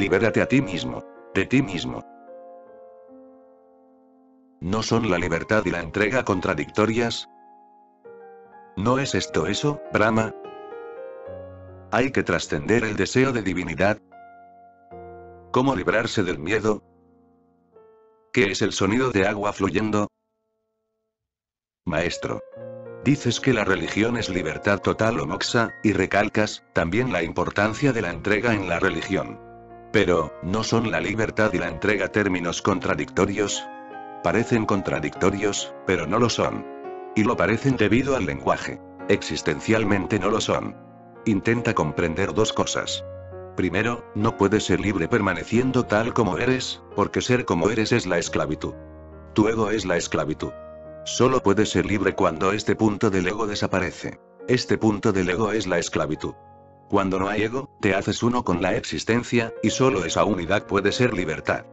Libérate a ti mismo. De ti mismo. ¿No son la libertad y la entrega contradictorias? ¿No es esto eso, Brahma? ¿Hay que trascender el deseo de divinidad? ¿Cómo librarse del miedo? ¿Qué es el sonido de agua fluyendo? Maestro. Dices que la religión es libertad total o moksha, y recalcas, también la importancia de la entrega en la religión. Pero, ¿no son la libertad y la entrega términos contradictorios? Parecen contradictorios, pero no lo son. Y lo parecen debido al lenguaje. Existencialmente no lo son. Intenta comprender dos cosas. Primero, no puedes ser libre permaneciendo tal como eres, porque ser como eres es la esclavitud. Tu ego es la esclavitud. Solo puedes ser libre cuando este punto del ego desaparece. Este punto del ego es la esclavitud. Cuando no hay ego, te haces uno con la existencia, y solo esa unidad puede ser libertad.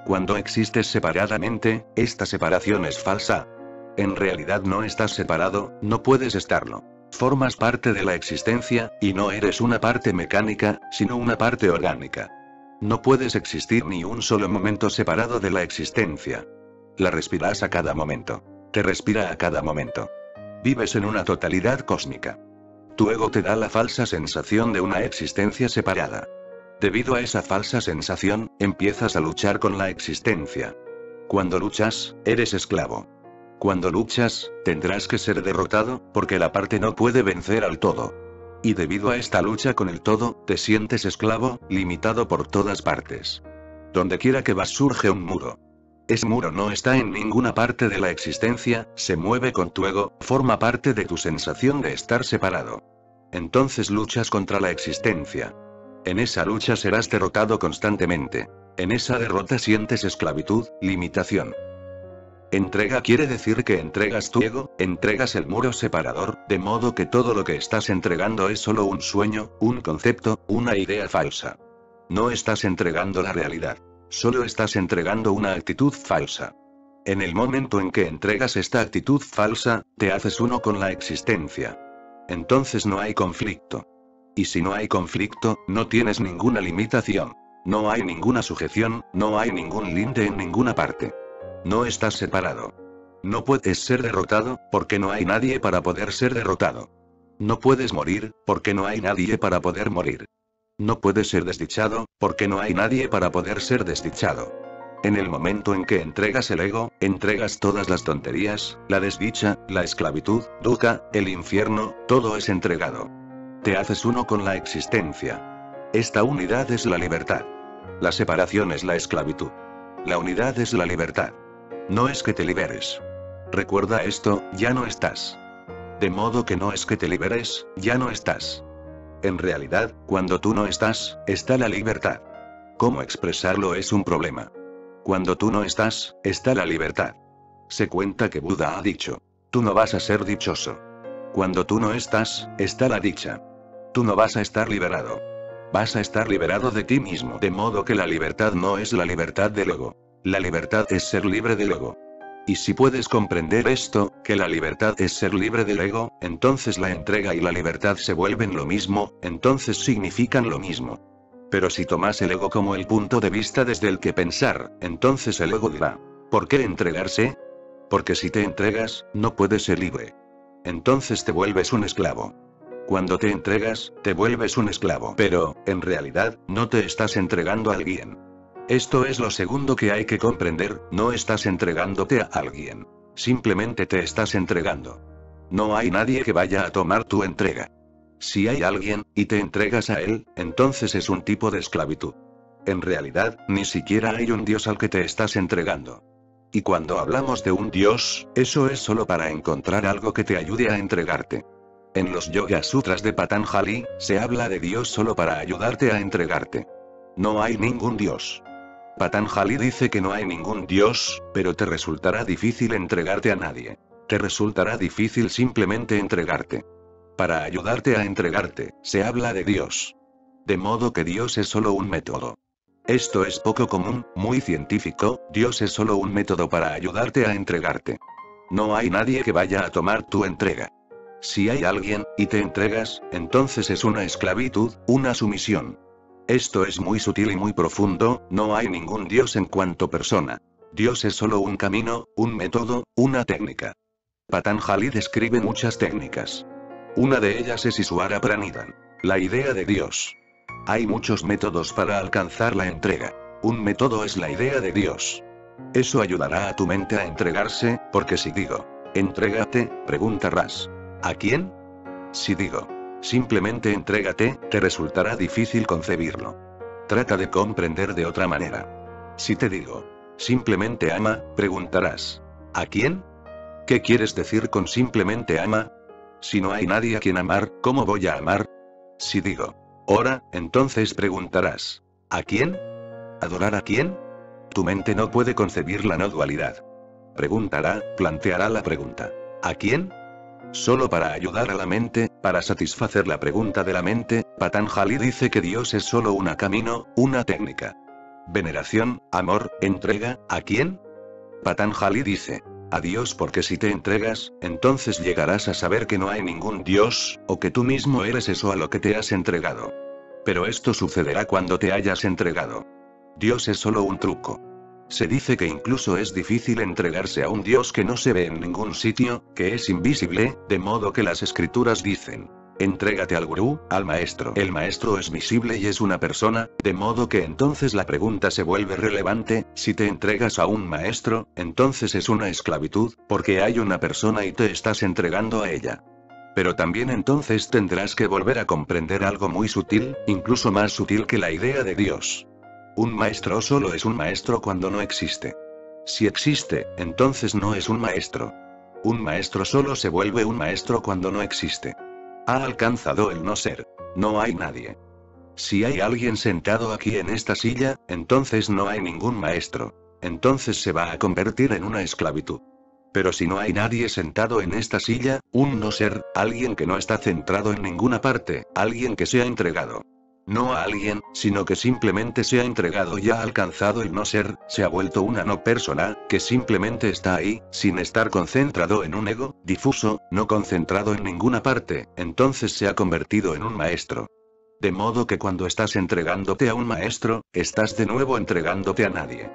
Cuando existes separadamente, esta separación es falsa. En realidad no estás separado, no puedes estarlo. Formas parte de la existencia, y no eres una parte mecánica, sino una parte orgánica. No puedes existir ni un solo momento separado de la existencia. La respiras a cada momento. Te respira a cada momento. Vives en una totalidad cósmica. Tu ego te da la falsa sensación de una existencia separada. Debido a esa falsa sensación, empiezas a luchar con la existencia. Cuando luchas, eres esclavo. Cuando luchas, tendrás que ser derrotado, porque la parte no puede vencer al todo. Y debido a esta lucha con el todo, te sientes esclavo, limitado por todas partes. Donde quiera que vas surge un muro. Ese muro no está en ninguna parte de la existencia, se mueve con tu ego, forma parte de tu sensación de estar separado. Entonces luchas contra la existencia. En esa lucha serás derrotado constantemente. En esa derrota sientes esclavitud, limitación. Entrega quiere decir que entregas tu ego, entregas el muro separador, de modo que todo lo que estás entregando es solo un sueño, un concepto, una idea falsa. No estás entregando la realidad. Solo estás entregando una actitud falsa. En el momento en que entregas esta actitud falsa, te haces uno con la existencia. Entonces no hay conflicto. Y si no hay conflicto, no tienes ninguna limitación. No hay ninguna sujeción, no hay ningún límite en ninguna parte. No estás separado. No puedes ser derrotado, porque no hay nadie para poder ser derrotado. No puedes morir, porque no hay nadie para poder morir. No puedes ser desdichado, porque no hay nadie para poder ser desdichado. En el momento en que entregas el ego, entregas todas las tonterías, la desdicha, la esclavitud, dukkha, el infierno, todo es entregado. Te haces uno con la existencia. Esta unidad es la libertad. La separación es la esclavitud. La unidad es la libertad. No es que te liberes. Recuerda esto, ya no estás. De modo que no es que te liberes, ya no estás. En realidad, cuando tú no estás, está la libertad. ¿Cómo expresarlo es un problema? Cuando tú no estás, está la libertad. Se cuenta que Buda ha dicho: tú no vas a ser dichoso. Cuando tú no estás, está la dicha. Tú no vas a estar liberado. Vas a estar liberado de ti mismo. De modo que la libertad no es la libertad del ego. La libertad es ser libre del ego. Y si puedes comprender esto, que la libertad es ser libre del ego, entonces la entrega y la libertad se vuelven lo mismo, entonces significan lo mismo. Pero si tomas el ego como el punto de vista desde el que pensar, entonces el ego dirá: ¿por qué entregarse? Porque si te entregas, no puedes ser libre. Entonces te vuelves un esclavo. Cuando te entregas, te vuelves un esclavo. Pero, en realidad, no te estás entregando a alguien. Esto es lo segundo que hay que comprender, no estás entregándote a alguien. Simplemente te estás entregando. No hay nadie que vaya a tomar tu entrega. Si hay alguien, y te entregas a él, entonces es un tipo de esclavitud. En realidad, ni siquiera hay un Dios al que te estás entregando. Y cuando hablamos de un Dios, eso es solo para encontrar algo que te ayude a entregarte. En los Yoga Sutras de Patanjali, se habla de Dios solo para ayudarte a entregarte. No hay ningún Dios. Patanjali dice que no hay ningún Dios, pero te resultará difícil entregarte a nadie. Te resultará difícil simplemente entregarte. Para ayudarte a entregarte, se habla de Dios. De modo que Dios es solo un método. Esto es poco común, muy científico, Dios es solo un método para ayudarte a entregarte. No hay nadie que vaya a tomar tu entrega. Si hay alguien, y te entregas, entonces es una esclavitud, una sumisión. Esto es muy sutil y muy profundo, no hay ningún Dios en cuanto persona. Dios es solo un camino, un método, una técnica. Patanjali describe muchas técnicas. Una de ellas es Iswara Pranidhan, la idea de Dios. Hay muchos métodos para alcanzar la entrega. Un método es la idea de Dios. Eso ayudará a tu mente a entregarse, porque si digo, entrégate, preguntarás, ¿a quién? Si digo, simplemente entrégate, te resultará difícil concebirlo. Trata de comprender de otra manera. Si te digo, simplemente ama, preguntarás, ¿a quién? ¿Qué quieres decir con simplemente ama? Si no hay nadie a quien amar, ¿cómo voy a amar? Si digo, ora, entonces preguntarás, ¿a quién? ¿Adorar a quién? Tu mente no puede concebir la no dualidad. Preguntará, planteará la pregunta, ¿a quién? Solo para ayudar a la mente, para satisfacer la pregunta de la mente, Patanjali dice que Dios es solo un camino, una técnica. Veneración, amor, entrega, ¿a quién? Patanjali dice, a Dios, porque si te entregas, entonces llegarás a saber que no hay ningún Dios, o que tú mismo eres eso a lo que te has entregado. Pero esto sucederá cuando te hayas entregado. Dios es solo un truco. Se dice que incluso es difícil entregarse a un Dios que no se ve en ningún sitio, que es invisible, de modo que las escrituras dicen, entrégate al gurú, al maestro. El maestro es visible y es una persona, de modo que entonces la pregunta se vuelve relevante, si te entregas a un maestro, entonces es una esclavitud, porque hay una persona y te estás entregando a ella. Pero también entonces tendrás que volver a comprender algo muy sutil, incluso más sutil que la idea de Dios. Un maestro solo es un maestro cuando no existe. Si existe, entonces no es un maestro. Un maestro solo se vuelve un maestro cuando no existe. Ha alcanzado el no ser. No hay nadie. Si hay alguien sentado aquí en esta silla, entonces no hay ningún maestro. Entonces se va a convertir en una esclavitud. Pero si no hay nadie sentado en esta silla, un no ser, alguien que no está centrado en ninguna parte, alguien que se ha entregado. No a alguien, sino que simplemente se ha entregado y ha alcanzado el no ser, se ha vuelto una no persona, que simplemente está ahí, sin estar concentrado en un ego, difuso, no concentrado en ninguna parte, entonces se ha convertido en un maestro. De modo que cuando estás entregándote a un maestro, estás de nuevo entregándote a nadie.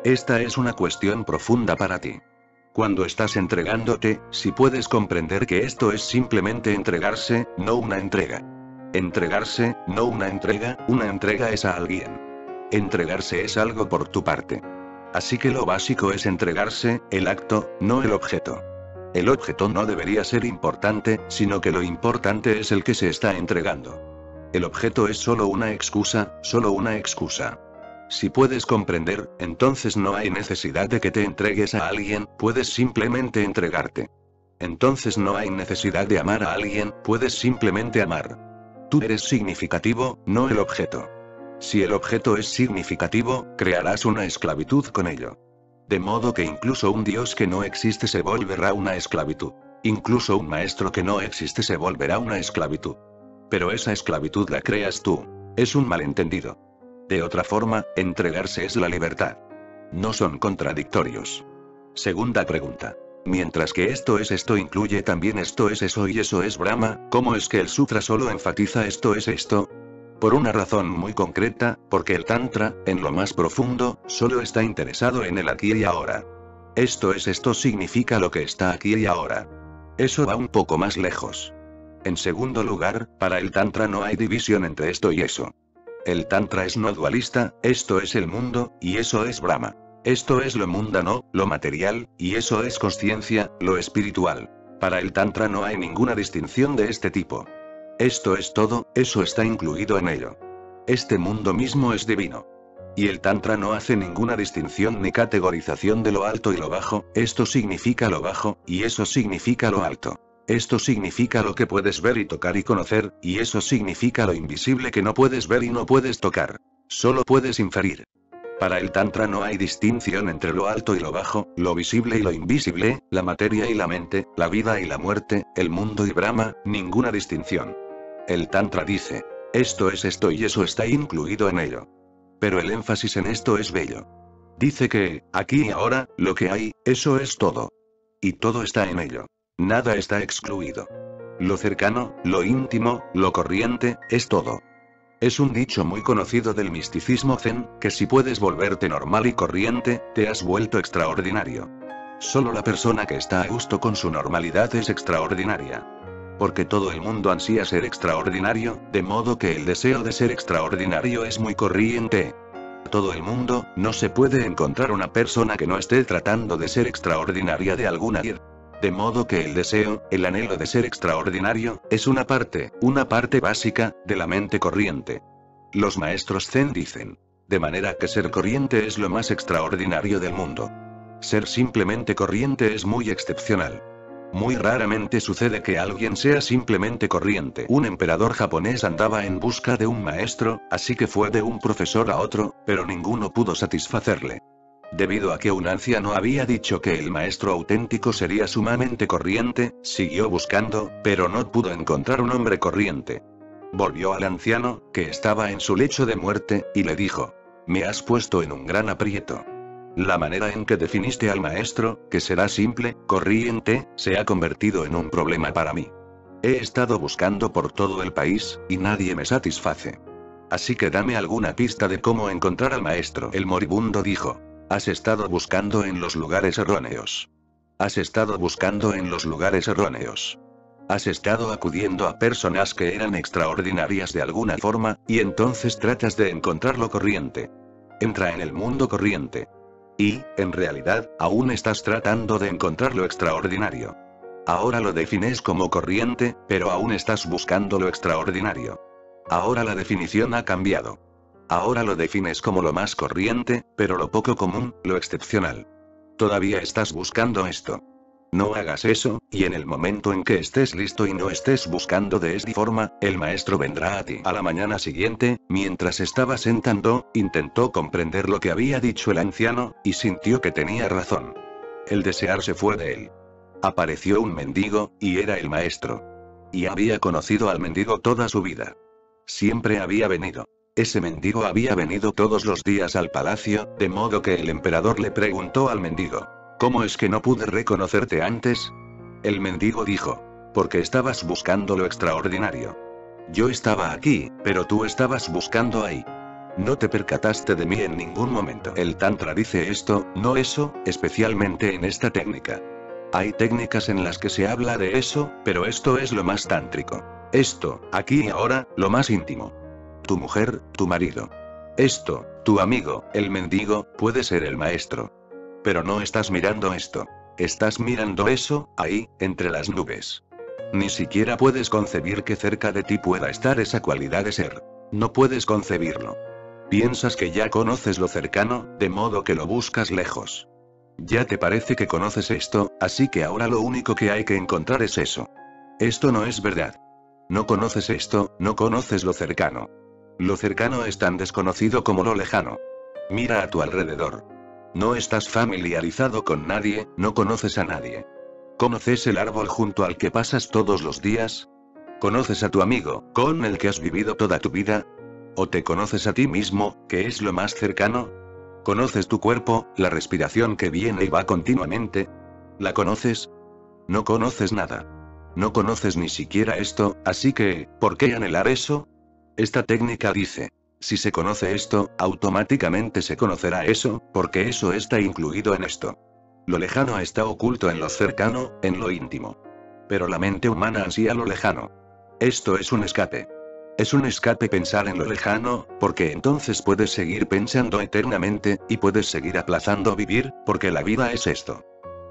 Esta es una cuestión profunda para ti. Cuando estás entregándote, si puedes comprender que esto es simplemente entregarse, no una entrega. Entregarse, no una entrega es a alguien. Entregarse es algo por tu parte. Así que lo básico es entregarse, el acto, no el objeto. El objeto no debería ser importante, sino que lo importante es el que se está entregando. El objeto es solo una excusa, solo una excusa. Si puedes comprender, entonces no hay necesidad de que te entregues a alguien, puedes simplemente entregarte. Entonces no hay necesidad de amar a alguien, puedes simplemente amar. Tú eres significativo, no el objeto. Si el objeto es significativo, crearás una esclavitud con ello. De modo que incluso un Dios que no existe se volverá una esclavitud. Incluso un maestro que no existe se volverá una esclavitud. Pero esa esclavitud la creas tú. Es un malentendido. De otra forma, entregarse es la libertad. No son contradictorios. Segunda pregunta. Mientras que esto incluye también esto es eso y eso es Brahma, ¿cómo es que el sutra solo enfatiza esto es esto? Por una razón muy concreta, porque el Tantra, en lo más profundo, solo está interesado en el aquí y ahora. Esto significa lo que está aquí y ahora. Eso va un poco más lejos. En segundo lugar, para el Tantra no hay división entre esto y eso. El Tantra es no dualista, esto es el mundo, y eso es Brahma. Esto es lo mundano, lo material, y eso es consciencia, lo espiritual. Para el Tantra no hay ninguna distinción de este tipo. Esto es todo, eso está incluido en ello. Este mundo mismo es divino. Y el Tantra no hace ninguna distinción ni categorización de lo alto y lo bajo, esto significa lo bajo, y eso significa lo alto. Esto significa lo que puedes ver y tocar y conocer, y eso significa lo invisible que no puedes ver y no puedes tocar. Solo puedes inferir. Para el Tantra no hay distinción entre lo alto y lo bajo, lo visible y lo invisible, la materia y la mente, la vida y la muerte, el mundo y Brahma, ninguna distinción. El Tantra dice, esto es esto y eso está incluido en ello. Pero el énfasis en esto es bello. Dice que, aquí y ahora, lo que hay, eso es todo. Y todo está en ello. Nada está excluido. Lo cercano, lo íntimo, lo corriente, es todo. Es un dicho muy conocido del misticismo zen, que si puedes volverte normal y corriente, te has vuelto extraordinario. Solo la persona que está a gusto con su normalidad es extraordinaria. Porque todo el mundo ansía ser extraordinario, de modo que el deseo de ser extraordinario es muy corriente. Todo el mundo, no se puede encontrar una persona que no esté tratando de ser extraordinaria de alguna manera. De modo que el deseo, el anhelo de ser extraordinario, es una parte básica, de la mente corriente. Los maestros zen dicen. De manera que ser corriente es lo más extraordinario del mundo. Ser simplemente corriente es muy excepcional. Muy raramente sucede que alguien sea simplemente corriente. Un emperador japonés andaba en busca de un maestro, así que fue de un profesor a otro, pero ninguno pudo satisfacerle. Debido a que un anciano había dicho que el maestro auténtico sería sumamente corriente, siguió buscando, pero no pudo encontrar un hombre corriente. Volvió al anciano, que estaba en su lecho de muerte, y le dijo: me has puesto en un gran aprieto. La manera en que definiste al maestro, que será simple, corriente, se ha convertido en un problema para mí. He estado buscando por todo el país, y nadie me satisface. Así que dame alguna pista de cómo encontrar al maestro. El moribundo dijo: has estado buscando en los lugares erróneos. Has estado buscando en los lugares erróneos. Has estado acudiendo a personas que eran extraordinarias de alguna forma, y entonces tratas de encontrar lo corriente. Entra en el mundo corriente. Y, en realidad, aún estás tratando de encontrar lo extraordinario. Ahora lo defines como corriente, pero aún estás buscando lo extraordinario. Ahora la definición ha cambiado. Ahora lo defines como lo más corriente, pero lo poco común, lo excepcional. Todavía estás buscando esto. No hagas eso, y en el momento en que estés listo y no estés buscando de esta forma, el maestro vendrá a ti. A la mañana siguiente, mientras estaba sentando, intentó comprender lo que había dicho el anciano, y sintió que tenía razón. El desear se fue de él. Apareció un mendigo, y era el maestro. Y había conocido al mendigo toda su vida. Siempre había venido. Ese mendigo había venido todos los días al palacio, de modo que el emperador le preguntó al mendigo: ¿cómo es que no pude reconocerte antes? El mendigo dijo: porque estabas buscando lo extraordinario. Yo estaba aquí, pero tú estabas buscando ahí. No te percataste de mí en ningún momento. El Tantra dice esto, no eso, especialmente en esta técnica. Hay técnicas en las que se habla de eso, pero esto es lo más tántrico. Esto, aquí y ahora, lo más íntimo. Tu mujer, tu marido. Esto, tu amigo, el mendigo, puede ser el maestro. Pero no estás mirando esto. Estás mirando eso, ahí, entre las nubes. Ni siquiera puedes concebir que cerca de ti pueda estar esa cualidad de ser. No puedes concebirlo. Piensas que ya conoces lo cercano, de modo que lo buscas lejos. Ya te parece que conoces esto, así que ahora lo único que hay que encontrar es eso. Esto no es verdad. No conoces esto, no conoces lo cercano. Lo cercano es tan desconocido como lo lejano. Mira a tu alrededor. No estás familiarizado con nadie, no conoces a nadie. ¿Conoces el árbol junto al que pasas todos los días? ¿Conoces a tu amigo, con el que has vivido toda tu vida? ¿O te conoces a ti mismo, que es lo más cercano? ¿Conoces tu cuerpo, la respiración que viene y va continuamente? ¿La conoces? No conoces nada. No conoces ni siquiera esto, así que, ¿por qué anhelar eso? Esta técnica dice: si se conoce esto, automáticamente se conocerá eso, porque eso está incluido en esto. Lo lejano está oculto en lo cercano, en lo íntimo. Pero la mente humana ansía lo lejano. Esto es un escape. Es un escape pensar en lo lejano, porque entonces puedes seguir pensando eternamente, y puedes seguir aplazando vivir, porque la vida es esto.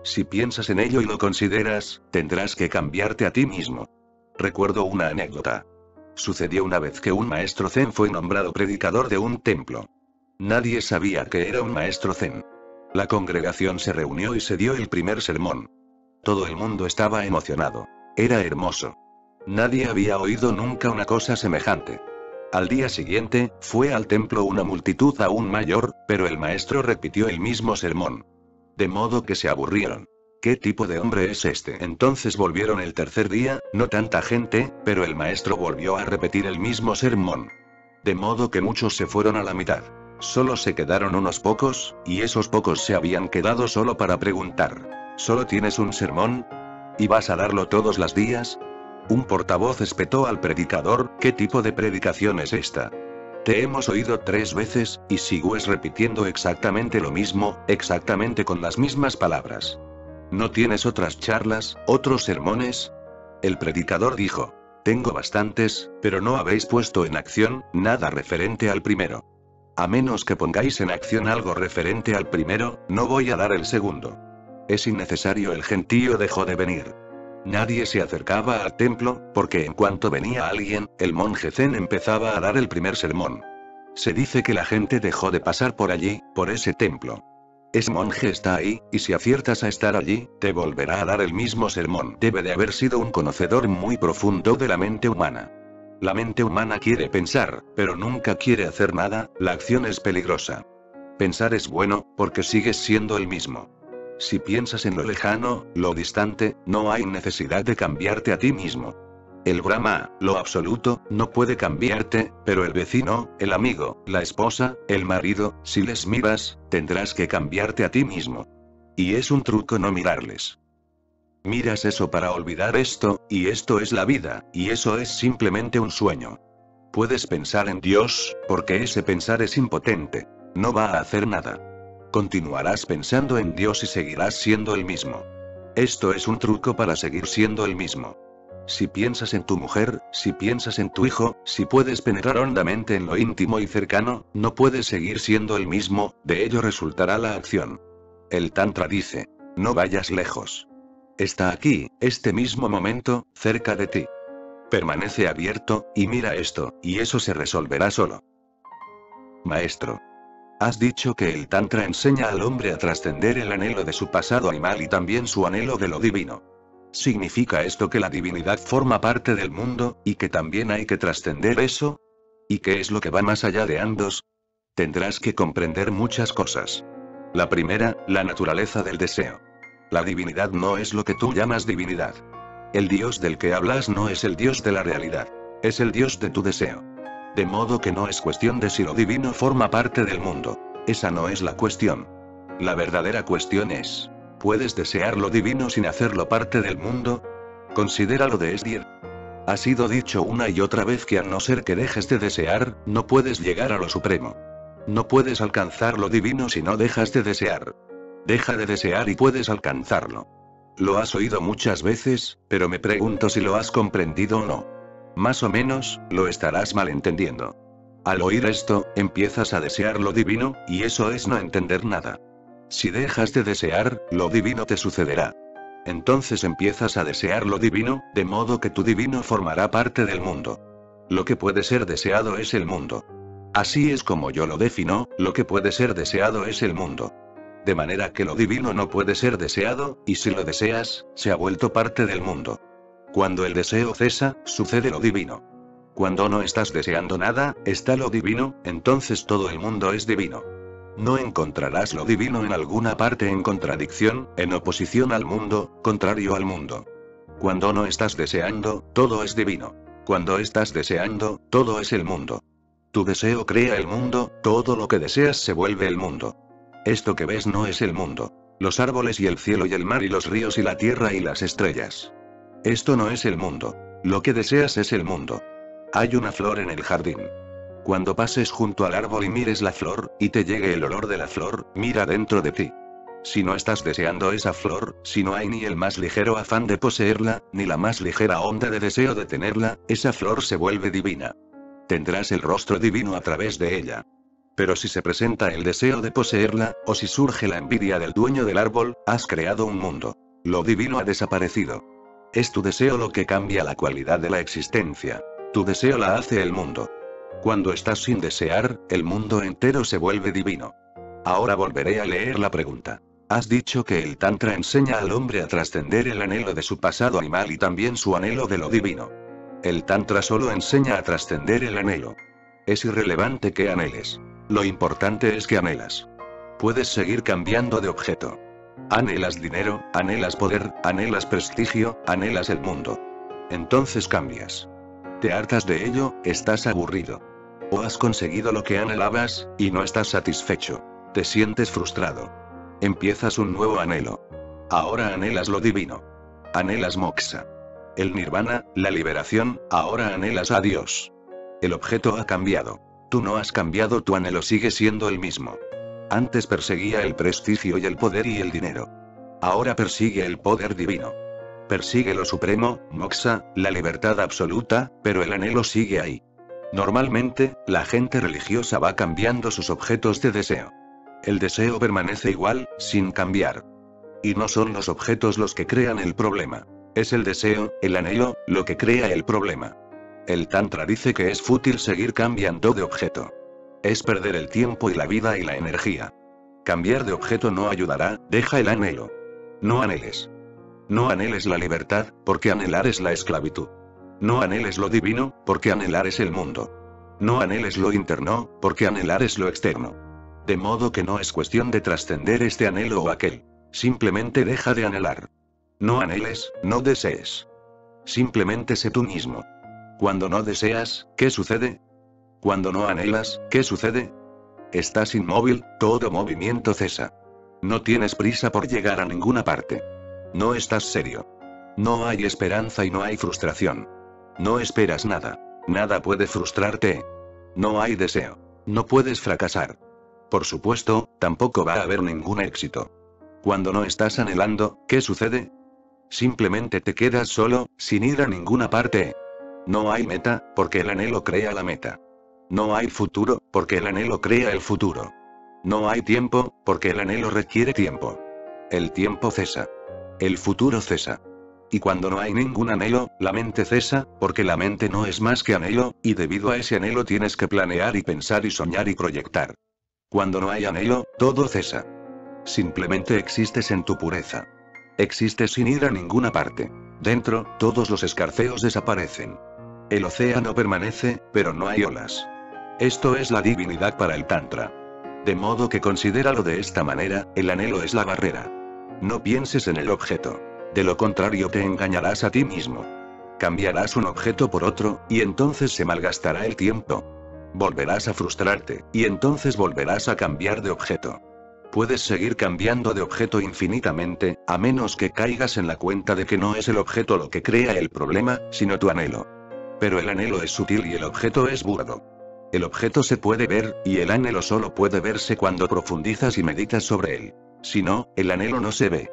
Si piensas en ello y lo consideras, tendrás que cambiarte a ti mismo. Recuerdo una anécdota. Sucedió una vez que un maestro zen fue nombrado predicador de un templo. Nadie sabía que era un maestro zen. La congregación se reunió y se dio el primer sermón. Todo el mundo estaba emocionado. Era hermoso. Nadie había oído nunca una cosa semejante. Al día siguiente, fue al templo una multitud aún mayor, pero el maestro repitió el mismo sermón. De modo que se aburrieron. ¿Qué tipo de hombre es este? Entonces volvieron el tercer día, no tanta gente, pero el maestro volvió a repetir el mismo sermón. De modo que muchos se fueron a la mitad. Solo se quedaron unos pocos, y esos pocos se habían quedado solo para preguntar: ¿solo tienes un sermón? ¿Y vas a darlo todos los días? Un portavoz espetó al predicador: ¿qué tipo de predicación es esta? Te hemos oído 3 veces, y sigues repitiendo exactamente lo mismo, exactamente con las mismas palabras. ¿No tienes otras charlas, otros sermones? El predicador dijo: tengo bastantes, pero no habéis puesto en acción nada referente al primero. A menos que pongáis en acción algo referente al primero, no voy a dar el segundo. Es innecesario. El gentío dejó de venir. Nadie se acercaba al templo, porque en cuanto venía alguien, el monje zen empezaba a dar el primer sermón. Se dice que la gente dejó de pasar por allí, por ese templo. Ese monje está ahí, y si aciertas a estar allí, te volverá a dar el mismo sermón. Debe de haber sido un conocedor muy profundo de la mente humana. La mente humana quiere pensar, pero nunca quiere hacer nada. La acción es peligrosa. Pensar es bueno, porque sigues siendo el mismo. Si piensas en lo lejano, lo distante, no hay necesidad de cambiarte a ti mismo. El Brahma, lo absoluto, no puede cambiarte, pero el vecino, el amigo, la esposa, el marido, si les miras, tendrás que cambiarte a ti mismo. Y es un truco no mirarles. Miras eso para olvidar esto, y esto es la vida, y eso es simplemente un sueño. Puedes pensar en Dios, porque ese pensar es impotente. No va a hacer nada. Continuarás pensando en Dios y seguirás siendo el mismo. Esto es un truco para seguir siendo el mismo. Si piensas en tu mujer, si piensas en tu hijo, si puedes penetrar hondamente en lo íntimo y cercano, no puedes seguir siendo el mismo, de ello resultará la acción. El Tantra dice: no vayas lejos. Está aquí, este mismo momento, cerca de ti. Permanece abierto, y mira esto, y eso se resolverá solo. Maestro. Has dicho que el Tantra enseña al hombre a trascender el anhelo de su pasado animal y también su anhelo de lo divino. ¿Significa esto que la divinidad forma parte del mundo, y que también hay que trascender eso? ¿Y qué es lo que va más allá de ambos? Tendrás que comprender muchas cosas. La primera, la naturaleza del deseo. La divinidad no es lo que tú llamas divinidad. El Dios del que hablas no es el Dios de la realidad. Es el Dios de tu deseo. De modo que no es cuestión de si lo divino forma parte del mundo. Esa no es la cuestión. La verdadera cuestión es: ¿puedes desear lo divino sin hacerlo parte del mundo? Considéralo de Esdir. Ha sido dicho una y otra vez que a no ser que dejes de desear, no puedes llegar a lo supremo. No puedes alcanzar lo divino si no dejas de desear. Deja de desear y puedes alcanzarlo. Lo has oído muchas veces, pero me pregunto si lo has comprendido o no. Más o menos, lo estarás malentendiendo. Al oír esto, empiezas a desear lo divino, y eso es no entender nada. Si dejas de desear, lo divino te sucederá. Entonces empiezas a desear lo divino, de modo que tu divino formará parte del mundo. Lo que puede ser deseado es el mundo. Así es como yo lo defino: lo que puede ser deseado es el mundo. De manera que lo divino no puede ser deseado, y si lo deseas, se ha vuelto parte del mundo. Cuando el deseo cesa, sucede lo divino. Cuando no estás deseando nada, está lo divino, entonces todo el mundo es divino. No encontrarás lo divino en alguna parte en contradicción, en oposición al mundo, contrario al mundo. Cuando no estás deseando, todo es divino. Cuando estás deseando, todo es el mundo. Tu deseo crea el mundo, todo lo que deseas se vuelve el mundo. Esto que ves no es el mundo. Los árboles y el cielo y el mar y los ríos y la tierra y las estrellas. Esto no es el mundo. Lo que deseas es el mundo. Hay una flor en el jardín. Cuando pases junto al árbol y mires la flor, y te llegue el olor de la flor, mira dentro de ti. Si no estás deseando esa flor, si no hay ni el más ligero afán de poseerla, ni la más ligera onda de deseo de tenerla, esa flor se vuelve divina. Tendrás el rostro divino a través de ella. Pero si se presenta el deseo de poseerla, o si surge la envidia del dueño del árbol, has creado un mundo. Lo divino ha desaparecido. Es tu deseo lo que cambia la cualidad de la existencia. Tu deseo la hace el mundo. Cuando estás sin desear, el mundo entero se vuelve divino. Ahora volveré a leer la pregunta. Has dicho que el Tantra enseña al hombre a trascender el anhelo de su pasado animal y también su anhelo de lo divino. El Tantra solo enseña a trascender el anhelo. Es irrelevante que anheles. Lo importante es que anhelas. Puedes seguir cambiando de objeto. Anhelas dinero, anhelas poder, anhelas prestigio, anhelas el mundo. Entonces cambias. Te hartas de ello, estás aburrido. O has conseguido lo que anhelabas, y no estás satisfecho. Te sientes frustrado. Empiezas un nuevo anhelo. Ahora anhelas lo divino. Anhelas moksha. el nirvana, la liberación, ahora anhelas a Dios. El objeto ha cambiado. Tú no has cambiado, tu anhelo sigue siendo el mismo. Antes perseguía el prestigio y el poder y el dinero. Ahora persigue el poder divino. Persigue lo supremo, moksha, la libertad absoluta, pero el anhelo sigue ahí. Normalmente, la gente religiosa va cambiando sus objetos de deseo. El deseo permanece igual, sin cambiar. Y no son los objetos los que crean el problema. Es el deseo, el anhelo, lo que crea el problema. El Tantra dice que es fútil seguir cambiando de objeto. Es perder el tiempo y la vida y la energía. Cambiar de objeto no ayudará, deja el anhelo. No anheles. No anheles la libertad, porque anhelar es la esclavitud. No anheles lo divino, porque anhelar es el mundo. No anheles lo interno, porque anhelar es lo externo. De modo que no es cuestión de trascender este anhelo o aquel. Simplemente deja de anhelar. No anheles, no desees. Simplemente sé tú mismo. Cuando no deseas, ¿qué sucede? Cuando no anhelas, ¿qué sucede? Estás inmóvil, todo movimiento cesa. No tienes prisa por llegar a ninguna parte. No estás serio. No hay esperanza y no hay frustración. No esperas nada. Nada puede frustrarte. No hay deseo. No puedes fracasar. Por supuesto, tampoco va a haber ningún éxito. Cuando no estás anhelando, ¿qué sucede? Simplemente te quedas solo, sin ir a ninguna parte. No hay meta, porque el anhelo crea la meta. No hay futuro, porque el anhelo crea el futuro. No hay tiempo, porque el anhelo requiere tiempo. El tiempo cesa. El futuro cesa. Y cuando no hay ningún anhelo, la mente cesa, porque la mente no es más que anhelo, y debido a ese anhelo tienes que planear y pensar y soñar y proyectar. Cuando no hay anhelo, todo cesa. Simplemente existes en tu pureza. Existes sin ir a ninguna parte. Dentro, todos los escarceos desaparecen. El océano permanece, pero no hay olas. Esto es la divinidad para el Tantra. De modo que considéralo de esta manera, el anhelo es la barrera. No pienses en el objeto. De lo contrario te engañarás a ti mismo. Cambiarás un objeto por otro, y entonces se malgastará el tiempo. Volverás a frustrarte, y entonces volverás a cambiar de objeto. Puedes seguir cambiando de objeto infinitamente, a menos que caigas en la cuenta de que no es el objeto lo que crea el problema, sino tu anhelo. Pero el anhelo es sutil y el objeto es burdo. El objeto se puede ver, y el anhelo solo puede verse cuando profundizas y meditas sobre él. Si no, el anhelo no se ve.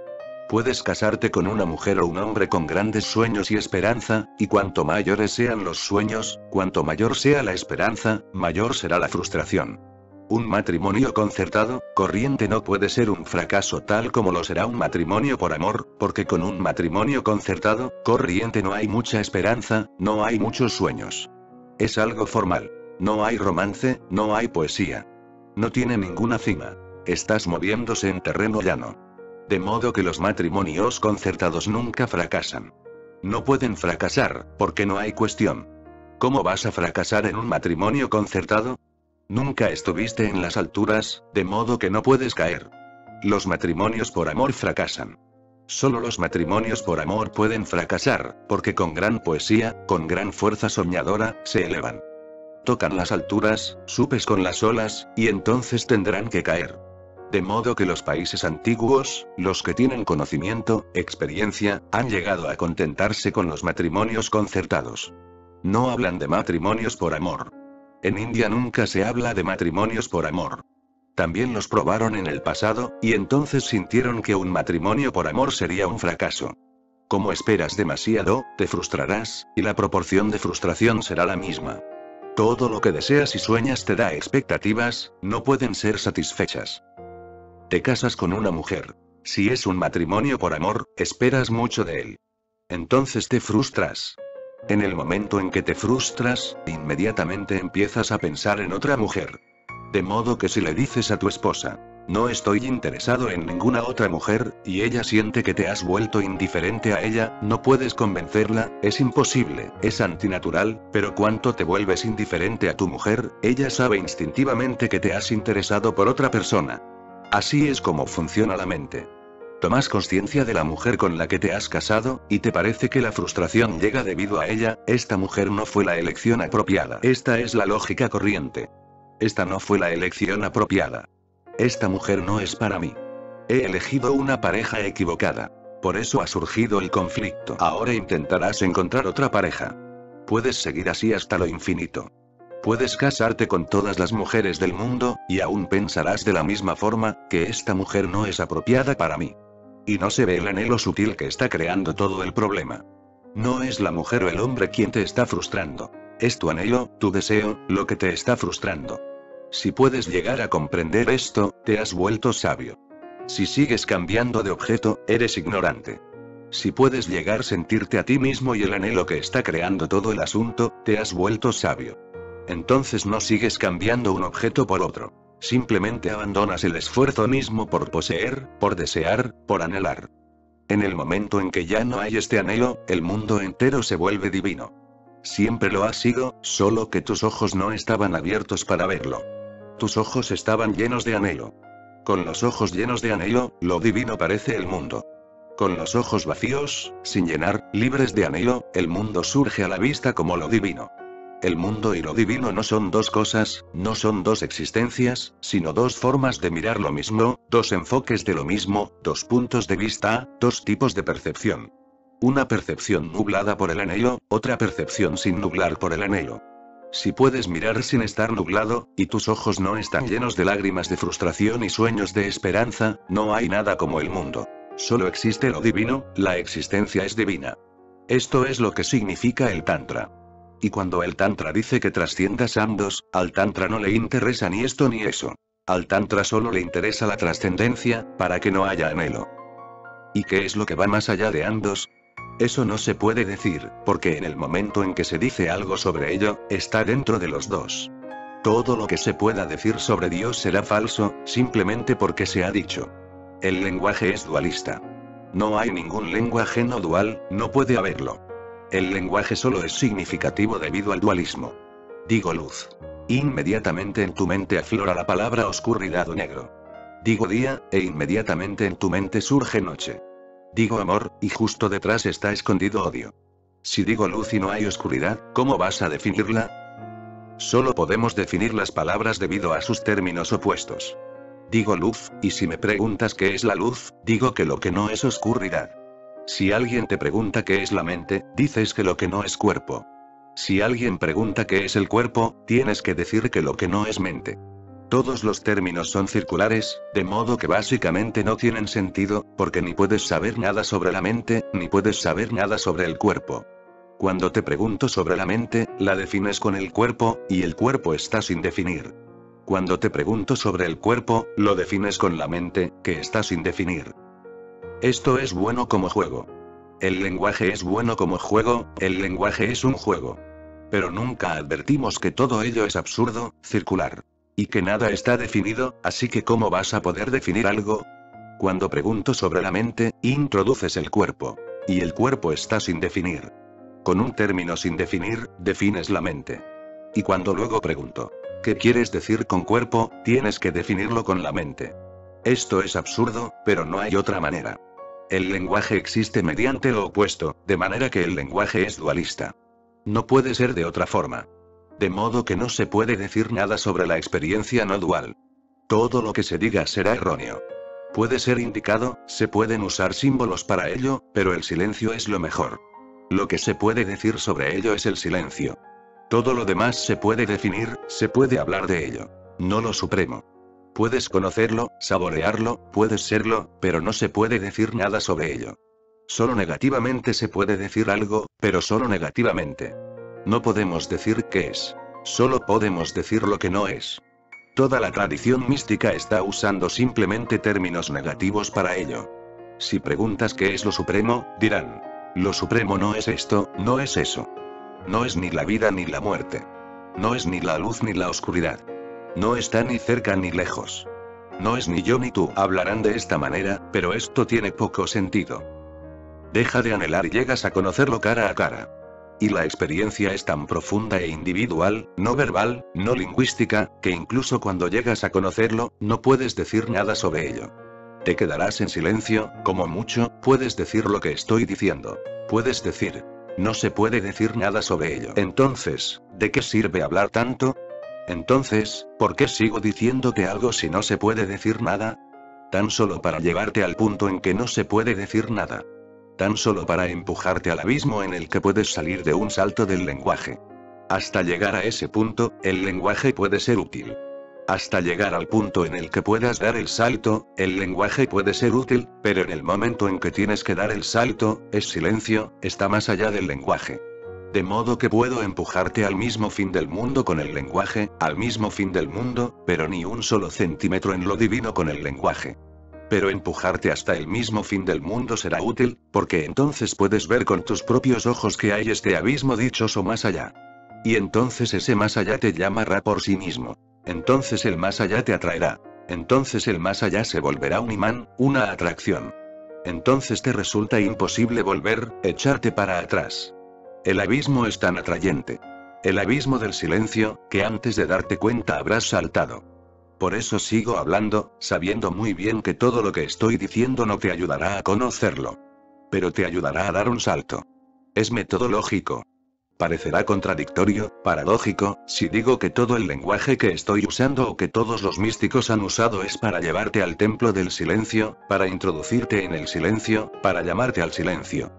Puedes casarte con una mujer o un hombre con grandes sueños y esperanza, y cuanto mayores sean los sueños, cuanto mayor sea la esperanza, mayor será la frustración. Un matrimonio concertado, corriente no puede ser un fracaso tal como lo será un matrimonio por amor, porque con un matrimonio concertado, corriente no hay mucha esperanza, no hay muchos sueños. Es algo formal. No hay romance, no hay poesía. No tiene ninguna cima. Estás moviéndose en terreno llano. De modo que los matrimonios concertados nunca fracasan. No pueden fracasar, porque no hay cuestión. ¿Cómo vas a fracasar en un matrimonio concertado? Nunca estuviste en las alturas, de modo que no puedes caer. Los matrimonios por amor fracasan. Solo los matrimonios por amor pueden fracasar, porque con gran poesía, con gran fuerza soñadora, se elevan. Tocan las alturas, supes con las olas, y entonces tendrán que caer. De modo que los países antiguos, los que tienen conocimiento, experiencia, han llegado a contentarse con los matrimonios concertados. No hablan de matrimonios por amor. En India nunca se habla de matrimonios por amor. También los probaron en el pasado, y entonces sintieron que un matrimonio por amor sería un fracaso. Como esperas demasiado, te frustrarás, y la proporción de frustración será la misma. Todo lo que deseas y sueñas te da expectativas, no pueden ser satisfechas. Te casas con una mujer. Si es un matrimonio por amor, esperas mucho de él. Entonces te frustras. En el momento en que te frustras, inmediatamente empiezas a pensar en otra mujer. De modo que si le dices a tu esposa, no estoy interesado en ninguna otra mujer, y ella siente que te has vuelto indiferente a ella, no puedes convencerla, es imposible, es antinatural, pero cuanto te vuelves indiferente a tu mujer, ella sabe instintivamente que te has interesado por otra persona. Así es como funciona la mente. Tomas conciencia de la mujer con la que te has casado, y te parece que la frustración llega debido a ella, esta mujer no fue la elección apropiada. Esta es la lógica corriente. Esta no fue la elección apropiada. Esta mujer no es para mí. He elegido una pareja equivocada. Por eso ha surgido el conflicto. Ahora intentarás encontrar otra pareja. Puedes seguir así hasta lo infinito. Puedes casarte con todas las mujeres del mundo, y aún pensarás de la misma forma, que esta mujer no es apropiada para mí. Y no se ve el anhelo sutil que está creando todo el problema. No es la mujer o el hombre quien te está frustrando. Es tu anhelo, tu deseo, lo que te está frustrando. Si puedes llegar a comprender esto, te has vuelto sabio. Si sigues cambiando de objeto, eres ignorante. Si puedes llegar a sentirte a ti mismo y el anhelo que está creando todo el asunto, te has vuelto sabio. Entonces no sigues cambiando un objeto por otro. Simplemente abandonas el esfuerzo mismo por poseer, por desear, por anhelar. En el momento en que ya no hay este anhelo, el mundo entero se vuelve divino. Siempre lo ha sido, solo que tus ojos no estaban abiertos para verlo. Tus ojos estaban llenos de anhelo. Con los ojos llenos de anhelo, lo divino parece el mundo. Con los ojos vacíos, sin llenar, libres de anhelo, el mundo surge a la vista como lo divino. El mundo y lo divino no son dos cosas, no son dos existencias, sino dos formas de mirar lo mismo, dos enfoques de lo mismo, dos puntos de vista, dos tipos de percepción. Una percepción nublada por el anhelo, otra percepción sin nublar por el anhelo. Si puedes mirar sin estar nublado, y tus ojos no están llenos de lágrimas de frustración y sueños de esperanza, no hay nada como el mundo. Solo existe lo divino, la existencia es divina. Esto es lo que significa el Tantra. Y cuando el Tantra dice que trasciendas ambos, al Tantra no le interesa ni esto ni eso. Al Tantra solo le interesa la trascendencia, para que no haya anhelo. ¿Y qué es lo que va más allá de ambos? Eso no se puede decir, porque en el momento en que se dice algo sobre ello, está dentro de los dos. Todo lo que se pueda decir sobre Dios será falso, simplemente porque se ha dicho. El lenguaje es dualista. No hay ningún lenguaje no dual, no puede haberlo. El lenguaje solo es significativo debido al dualismo. Digo luz. Inmediatamente en tu mente aflora la palabra oscuridad o negro. Digo día, e inmediatamente en tu mente surge noche. Digo amor, y justo detrás está escondido odio. Si digo luz y no hay oscuridad, ¿cómo vas a definirla? Solo podemos definir las palabras debido a sus términos opuestos. Digo luz, y si me preguntas qué es la luz, digo que lo que no es oscuridad. Si alguien te pregunta qué es la mente, dices que lo que no es cuerpo. Si alguien pregunta qué es el cuerpo, tienes que decir que lo que no es mente. Todos los términos son circulares, de modo que básicamente no tienen sentido, porque ni puedes saber nada sobre la mente, ni puedes saber nada sobre el cuerpo. Cuando te pregunto sobre la mente, la defines con el cuerpo, y el cuerpo está sin definir. Cuando te pregunto sobre el cuerpo, lo defines con la mente, que está sin definir. Esto es bueno como juego. El lenguaje es bueno como juego, el lenguaje es un juego. Pero nunca advertimos que todo ello es absurdo, circular. Y que nada está definido, así que ¿cómo vas a poder definir algo? Cuando pregunto sobre la mente, introduces el cuerpo. Y el cuerpo está sin definir. Con un término sin definir, defines la mente. Y cuando luego pregunto, ¿qué quieres decir con cuerpo?, tienes que definirlo con la mente. Esto es absurdo, pero no hay otra manera. El lenguaje existe mediante lo opuesto, de manera que el lenguaje es dualista. No puede ser de otra forma. De modo que no se puede decir nada sobre la experiencia no dual. Todo lo que se diga será erróneo. Puede ser indicado, se pueden usar símbolos para ello, pero el silencio es lo mejor. Lo que se puede decir sobre ello es el silencio. Todo lo demás se puede definir, se puede hablar de ello. No lo supremo. Puedes conocerlo, saborearlo, puedes serlo, pero no se puede decir nada sobre ello. Solo negativamente se puede decir algo, pero solo negativamente. No podemos decir qué es. Solo podemos decir lo que no es. Toda la tradición mística está usando simplemente términos negativos para ello. Si preguntas qué es lo supremo, dirán: lo supremo no es esto, no es eso. No es ni la vida ni la muerte. No es ni la luz ni la oscuridad. No está ni cerca ni lejos. No es ni yo ni tú. Hablarán de esta manera, pero esto tiene poco sentido. Deja de anhelar y llegas a conocerlo cara a cara. Y la experiencia es tan profunda e individual, no verbal, no lingüística, que incluso cuando llegas a conocerlo, no puedes decir nada sobre ello. Te quedarás en silencio, como mucho, puedes decir lo que estoy diciendo. Puedes decir: no se puede decir nada sobre ello. Entonces, ¿de qué sirve hablar tanto? Entonces, ¿por qué sigo diciéndote algo si no se puede decir nada? Tan solo para llevarte al punto en que no se puede decir nada. tan solo para empujarte al abismo en el que puedes salir de un salto del lenguaje. Hasta llegar a ese punto, el lenguaje puede ser útil. Hasta llegar al punto en el que puedas dar el salto, el lenguaje puede ser útil, pero en el momento en que tienes que dar el salto, es silencio, está más allá del lenguaje. De modo que puedo empujarte al mismo fin del mundo con el lenguaje, al mismo fin del mundo, pero ni un solo centímetro en lo divino con el lenguaje. Pero empujarte hasta el mismo fin del mundo será útil, porque entonces puedes ver con tus propios ojos que hay este abismo dichoso más allá. Y entonces ese más allá te llamará por sí mismo. Entonces el más allá te atraerá. Entonces el más allá se volverá un imán, una atracción. Entonces te resulta imposible volver, echarte para atrás. El abismo es tan atrayente. El abismo del silencio, que antes de darte cuenta habrás saltado. Por eso sigo hablando, sabiendo muy bien que todo lo que estoy diciendo no te ayudará a conocerlo. Pero te ayudará a dar un salto. Es metodológico. Parecerá contradictorio, paradójico, si digo que todo el lenguaje que estoy usando o que todos los místicos han usado es para llevarte al templo del silencio, para introducirte en el silencio, para llamarte al silencio.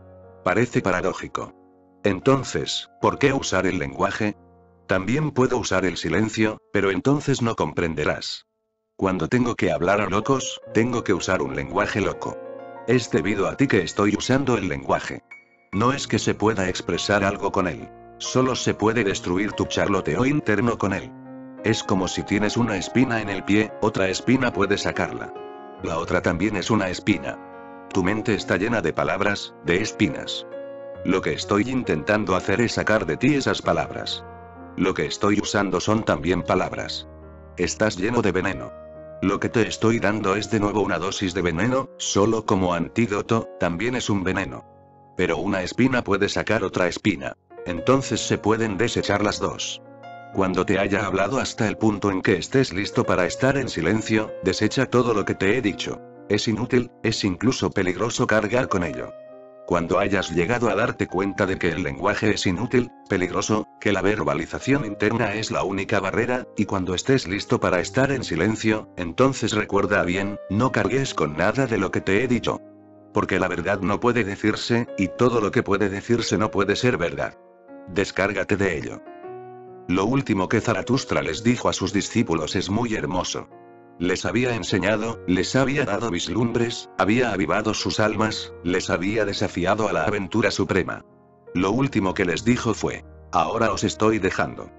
Parece paradójico. Entonces, ¿por qué usar el lenguaje? También puedo usar el silencio, pero entonces no comprenderás. Cuando tengo que hablar a locos, tengo que usar un lenguaje loco. Es debido a ti que estoy usando el lenguaje. No es que se pueda expresar algo con él. Solo se puede destruir tu charloteo interno con él. Es como si tienes una espina en el pie, otra espina puedes sacarla. La otra también es una espina. Tu mente está llena de palabras, de espinas. Lo que estoy intentando hacer es sacar de ti esas palabras. Lo que estoy usando son también palabras. Estás lleno de veneno. Lo que te estoy dando es de nuevo una dosis de veneno, solo como antídoto, también es un veneno. Pero una espina puede sacar otra espina. Entonces se pueden desechar las dos. Cuando te haya hablado hasta el punto en que estés listo para estar en silencio, desecha todo lo que te he dicho. Es inútil, es incluso peligroso cargar con ello. Cuando hayas llegado a darte cuenta de que el lenguaje es inútil, peligroso, que la verbalización interna es la única barrera, y cuando estés listo para estar en silencio, entonces recuerda bien, no cargues con nada de lo que te he dicho. Porque la verdad no puede decirse, y todo lo que puede decirse no puede ser verdad. Descárgate de ello. Lo último que Zaratustra les dijo a sus discípulos es muy hermoso. Les había enseñado, les había dado vislumbres, había avivado sus almas, les había desafiado a la aventura suprema. Lo último que les dijo fue: ahora os estoy dejando.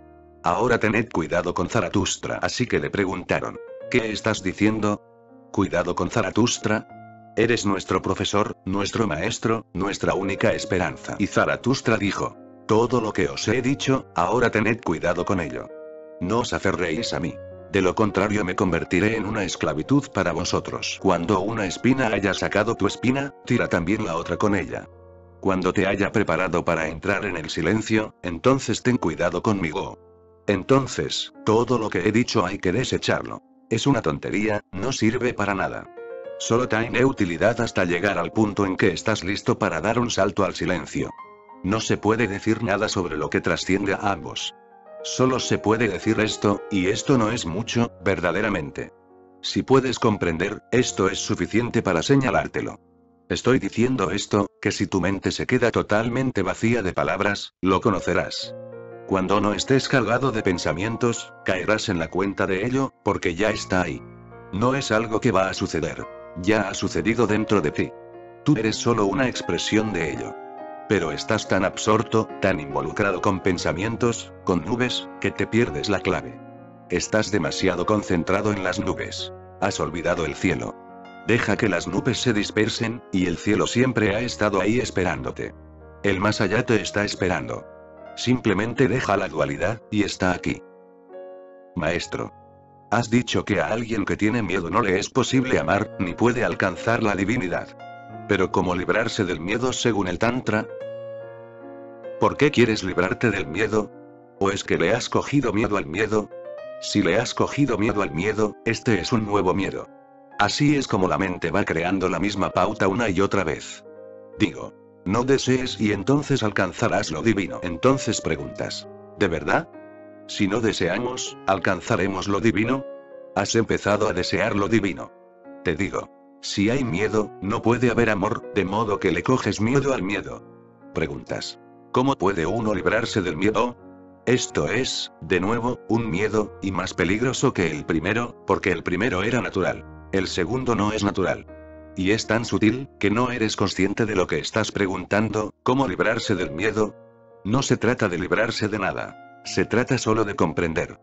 Ahora tened cuidado con Zaratustra. Así que le preguntaron: ¿qué estás diciendo? ¿Cuidado con Zaratustra? Eres nuestro profesor, nuestro maestro, nuestra única esperanza. Y Zaratustra dijo: todo lo que os he dicho, ahora tened cuidado con ello. No os aferréis a mí. De lo contrario me convertiré en una esclavitud para vosotros. Cuando una espina haya sacado tu espina, tira también la otra con ella. Cuando te haya preparado para entrar en el silencio, entonces ten cuidado conmigo. Entonces, todo lo que he dicho hay que desecharlo. Es una tontería, no sirve para nada. Solo tiene utilidad hasta llegar al punto en que estás listo para dar un salto al silencio. No se puede decir nada sobre lo que trasciende a ambos. Solo se puede decir esto, y esto no es mucho, verdaderamente. Si puedes comprender, esto es suficiente para señalártelo. Estoy diciendo esto, que si tu mente se queda totalmente vacía de palabras, lo conocerás. Cuando no estés cargado de pensamientos, caerás en la cuenta de ello, porque ya está ahí. No es algo que va a suceder. Ya ha sucedido dentro de ti. Tú eres solo una expresión de ello. Pero estás tan absorto, tan involucrado con pensamientos, con nubes, que te pierdes la clave. Estás demasiado concentrado en las nubes. Has olvidado el cielo. Deja que las nubes se dispersen, y el cielo siempre ha estado ahí esperándote. El más allá te está esperando. Simplemente deja la dualidad, y está aquí. Maestro. Has dicho que a alguien que tiene miedo no le es posible amar, ni puede alcanzar la divinidad. Pero ¿cómo librarse del miedo según el Tantra? ¿Por qué quieres librarte del miedo? ¿O es que le has cogido miedo al miedo? Si le has cogido miedo al miedo, este es un nuevo miedo. Así es como la mente va creando la misma pauta una y otra vez. Digo, no desees y entonces alcanzarás lo divino. Entonces preguntas, ¿de verdad? Si no deseamos, ¿alcanzaremos lo divino? Has empezado a desear lo divino. Te digo, Si hay miedo, no puede haber amor, de modo que le coges miedo al miedo. Preguntas. ¿Cómo puede uno librarse del miedo? Esto es, de nuevo, un miedo, y más peligroso que el primero, porque el primero era natural. El segundo no es natural. Y es tan sutil, que no eres consciente de lo que estás preguntando. ¿Cómo librarse del miedo? No se trata de librarse de nada. Se trata solo de comprender.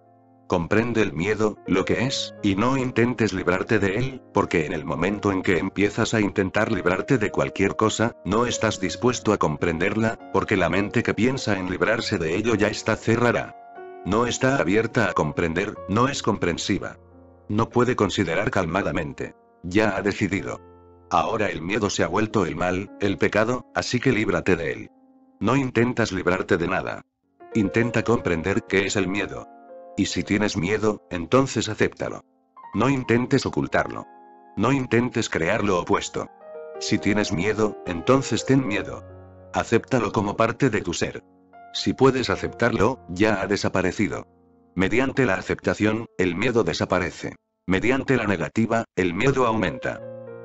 Comprende el miedo, lo que es, y no intentes librarte de él, porque en el momento en que empiezas a intentar librarte de cualquier cosa, no estás dispuesto a comprenderla, porque la mente que piensa en librarse de ello ya está cerrada. No está abierta a comprender, no es comprensiva. No puede considerar calmadamente. Ya ha decidido. Ahora el miedo se ha vuelto el mal, el pecado, así que líbrate de él. No intentas librarte de nada. Intenta comprender qué es el miedo. Y si tienes miedo, entonces acéptalo. No intentes ocultarlo. No intentes crear lo opuesto. Si tienes miedo, entonces ten miedo. Acéptalo como parte de tu ser. Si puedes aceptarlo, ya ha desaparecido. Mediante la aceptación, el miedo desaparece. Mediante la negativa, el miedo aumenta.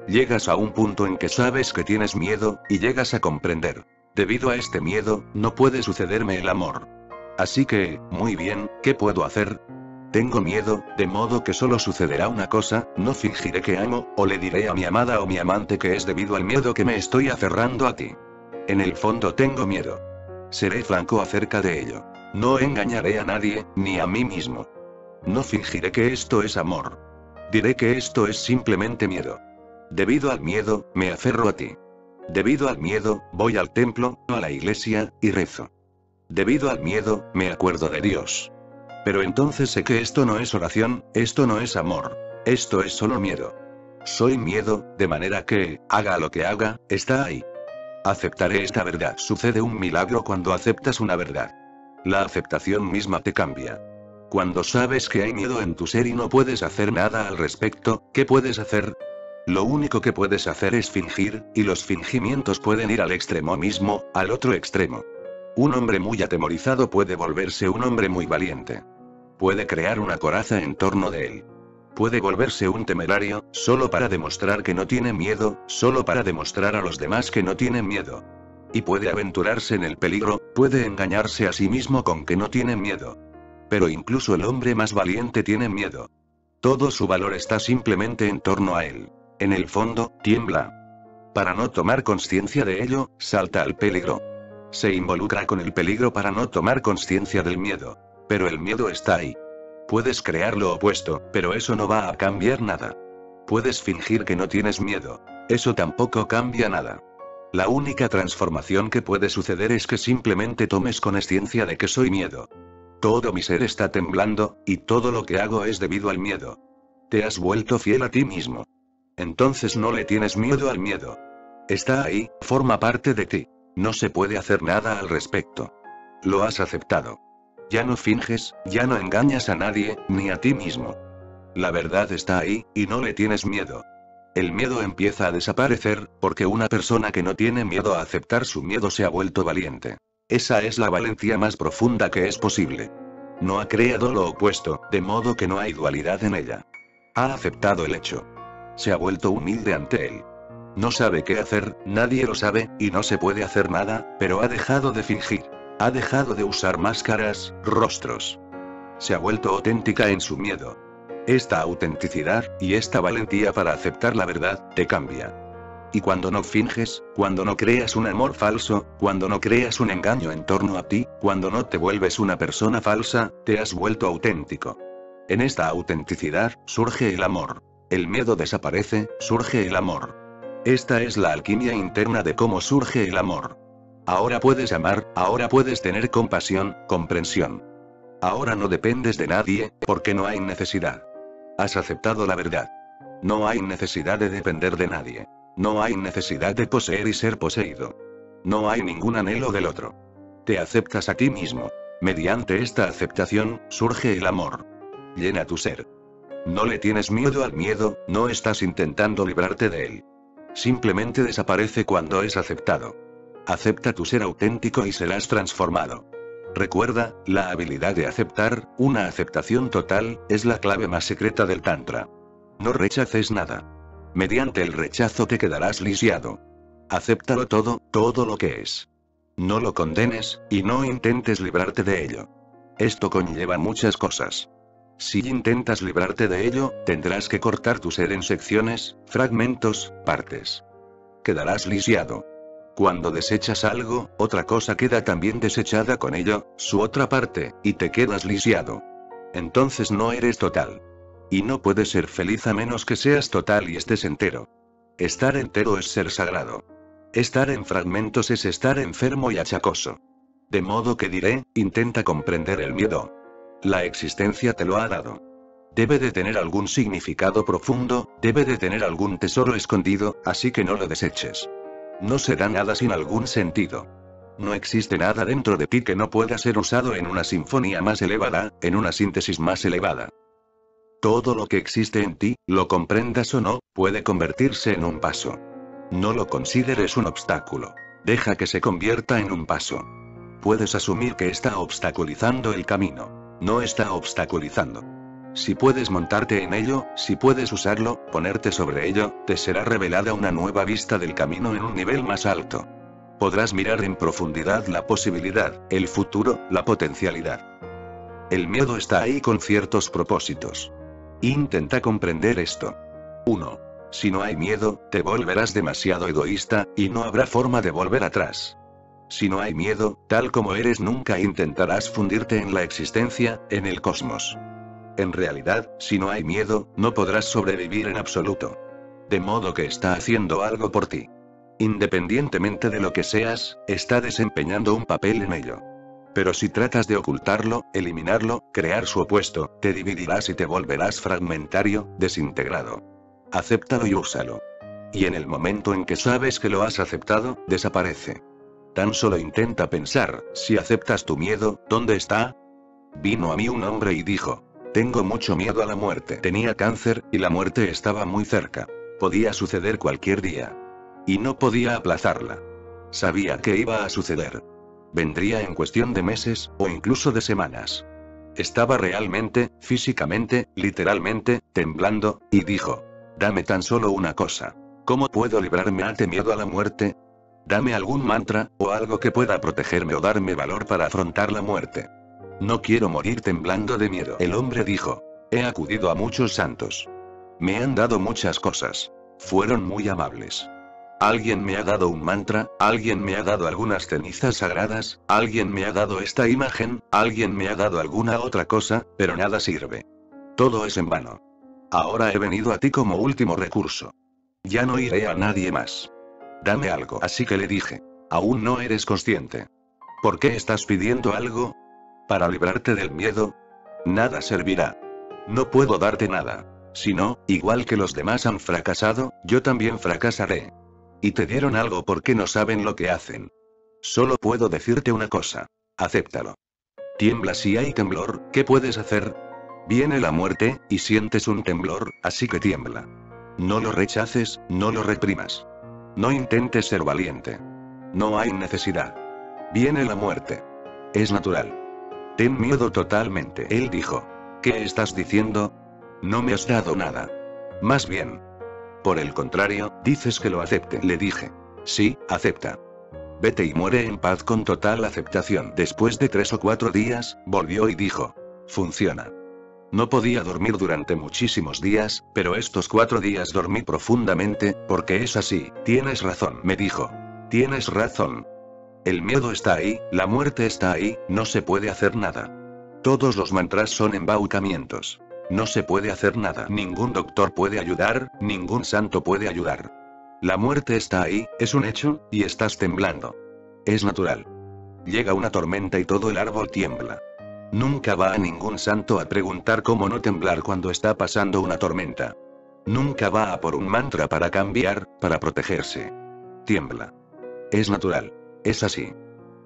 Llegas a un punto en que sabes que tienes miedo, y llegas a comprender. Debido a este miedo, no puede sucederme el amor. Así que, muy bien, ¿qué puedo hacer? Tengo miedo, de modo que solo sucederá una cosa, no fingiré que amo, o le diré a mi amada o mi amante que es debido al miedo que me estoy aferrando a ti. En el fondo tengo miedo. Seré franco acerca de ello. No engañaré a nadie, ni a mí mismo. No fingiré que esto es amor. Diré que esto es simplemente miedo. Debido al miedo, me aferro a ti. Debido al miedo, voy al templo, a la iglesia, y rezo. Debido al miedo, me acuerdo de Dios. Pero entonces sé que esto no es oración, esto no es amor. Esto es solo miedo. Soy miedo, de manera que, haga lo que haga, está ahí. Aceptaré esta verdad. Sucede un milagro cuando aceptas una verdad. La aceptación misma te cambia. Cuando sabes que hay miedo en tu ser y no puedes hacer nada al respecto, ¿qué puedes hacer? Lo único que puedes hacer es fingir, y los fingimientos pueden ir al extremo mismo, al otro extremo. Un hombre muy atemorizado puede volverse un hombre muy valiente. Puede crear una coraza en torno de él. Puede volverse un temerario, solo para demostrar que no tiene miedo, solo para demostrar a los demás que no tiene miedo. Y puede aventurarse en el peligro, puede engañarse a sí mismo con que no tiene miedo. Pero incluso el hombre más valiente tiene miedo. Todo su valor está simplemente en torno a él. En el fondo, tiembla. Para no tomar conciencia de ello, salta al peligro. Se involucra con el peligro para no tomar conciencia del miedo. Pero el miedo está ahí. Puedes crear lo opuesto, pero eso no va a cambiar nada. Puedes fingir que no tienes miedo. Eso tampoco cambia nada. La única transformación que puede suceder es que simplemente tomes conciencia de que soy miedo. Todo mi ser está temblando, y todo lo que hago es debido al miedo. Te has vuelto fiel a ti mismo. Entonces no le tienes miedo al miedo. Está ahí, forma parte de ti. No se puede hacer nada al respecto. Lo has aceptado. Ya no finges, ya no engañas a nadie, ni a ti mismo. La verdad está ahí, y no le tienes miedo. El miedo empieza a desaparecer, porque una persona que no tiene miedo a aceptar su miedo se ha vuelto valiente. Esa es la valentía más profunda que es posible. No ha creado lo opuesto, de modo que no hay dualidad en ella. Ha aceptado el hecho. Se ha vuelto humilde ante él. No sabe qué hacer, nadie lo sabe, y no se puede hacer nada, pero ha dejado de fingir. Ha dejado de usar máscaras, rostros. Se ha vuelto auténtica en su miedo. Esta autenticidad, y esta valentía para aceptar la verdad, te cambia. Y cuando no finges, cuando no creas un amor falso, cuando no creas un engaño en torno a ti, cuando no te vuelves una persona falsa, te has vuelto auténtico. En esta autenticidad, surge el amor. El miedo desaparece, surge el amor. Esta es la alquimia interna de cómo surge el amor. Ahora puedes amar, ahora puedes tener compasión, comprensión. Ahora no dependes de nadie, porque no hay necesidad. Has aceptado la verdad. No hay necesidad de depender de nadie. No hay necesidad de poseer y ser poseído. No hay ningún anhelo del otro. Te aceptas a ti mismo. Mediante esta aceptación, surge el amor. Llena tu ser. No le tienes miedo al miedo, no estás intentando librarte de él. Simplemente desaparece cuando es aceptado. Acepta tu ser auténtico y serás transformado. Recuerda, la habilidad de aceptar, una aceptación total, es la clave más secreta del Tantra. No rechaces nada. Mediante el rechazo te quedarás lisiado. Acéptalo todo, todo lo que es. No lo condenes, y no intentes librarte de ello. Esto conlleva muchas cosas. Si intentas librarte de ello, tendrás que cortar tu ser en secciones, fragmentos, partes. Quedarás lisiado. Cuando desechas algo, otra cosa queda también desechada con ello, su otra parte, y te quedas lisiado. Entonces no eres total. Y no puedes ser feliz a menos que seas total y estés entero. Estar entero es ser sagrado. Estar en fragmentos es estar enfermo y achacoso. De modo que diré, intenta comprender el miedo. La existencia te lo ha dado. Debe de tener algún significado profundo, debe de tener algún tesoro escondido, así que no lo deseches. No será nada sin algún sentido. No existe nada dentro de ti que no pueda ser usado en una sinfonía más elevada, en una síntesis más elevada. Todo lo que existe en ti, lo comprendas o no, puede convertirse en un paso. No lo consideres un obstáculo. Deja que se convierta en un paso. Puedes asumir que está obstaculizando el camino. No está obstaculizando. Si puedes montarte en ello, si puedes usarlo, ponerte sobre ello, te será revelada una nueva vista del camino en un nivel más alto. Podrás mirar en profundidad la posibilidad, el futuro, la potencialidad. El miedo está ahí con ciertos propósitos. Intenta comprender esto. 1. Si no hay miedo, te volverás demasiado egoísta, y no habrá forma de volver atrás. Si no hay miedo, tal como eres nunca intentarás fundirte en la existencia, en el cosmos. En realidad, si no hay miedo, no podrás sobrevivir en absoluto. De modo que está haciendo algo por ti. Independientemente de lo que seas, está desempeñando un papel en ello. Pero si tratas de ocultarlo, eliminarlo, crear su opuesto, te dividirás y te volverás fragmentario, desintegrado. Acéptalo y úsalo. Y en el momento en que sabes que lo has aceptado, desaparece. Tan solo intenta pensar, si aceptas tu miedo, ¿dónde está? Vino a mí un hombre y dijo: tengo mucho miedo a la muerte. Tenía cáncer, y la muerte estaba muy cerca. Podía suceder cualquier día. Y no podía aplazarla. Sabía que iba a suceder. Vendría en cuestión de meses, o incluso de semanas. Estaba realmente, físicamente, literalmente, temblando, y dijo: dame tan solo una cosa. ¿Cómo puedo librarme ante miedo a la muerte? Dame algún mantra, o algo que pueda protegerme o darme valor para afrontar la muerte. No quiero morir temblando de miedo. El hombre dijo: he acudido a muchos santos. Me han dado muchas cosas. Fueron muy amables. Alguien me ha dado un mantra, alguien me ha dado algunas cenizas sagradas, alguien me ha dado esta imagen, alguien me ha dado alguna otra cosa, pero nada sirve. Todo es en vano. Ahora he venido a ti como último recurso. Ya no iré a nadie más. Dame algo. Así que le dije: aún no eres consciente. ¿Por qué estás pidiendo algo? ¿Para librarte del miedo? Nada servirá. No puedo darte nada. Si no, igual que los demás han fracasado, yo también fracasaré. Y te dieron algo porque no saben lo que hacen. Solo puedo decirte una cosa. Acéptalo. Tiembla si hay temblor, ¿qué puedes hacer? Viene la muerte, y sientes un temblor, así que tiembla. No lo rechaces, no lo reprimas. No intentes ser valiente. No hay necesidad. Viene la muerte. Es natural. Ten miedo totalmente. Él dijo: ¿qué estás diciendo? No me has dado nada. Más bien. Por el contrario, dices que lo acepte. Le dije: sí, acepta. Vete y muere en paz con total aceptación. Después de 3 o 4 días, volvió y dijo: funciona. No podía dormir durante muchísimos días, pero estos 4 días dormí profundamente, porque es así. Tienes razón, me dijo. Tienes razón. El miedo está ahí, la muerte está ahí, no se puede hacer nada. Todos los mantras son embaucamientos. No se puede hacer nada. Ningún doctor puede ayudar, ningún santo puede ayudar. La muerte está ahí, es un hecho, y estás temblando. Es natural. Llega una tormenta y todo el árbol tiembla. Nunca va a ningún santo a preguntar cómo no temblar cuando está pasando una tormenta. Nunca va a por un mantra para cambiar, para protegerse. Tiembla. Es natural. Es así.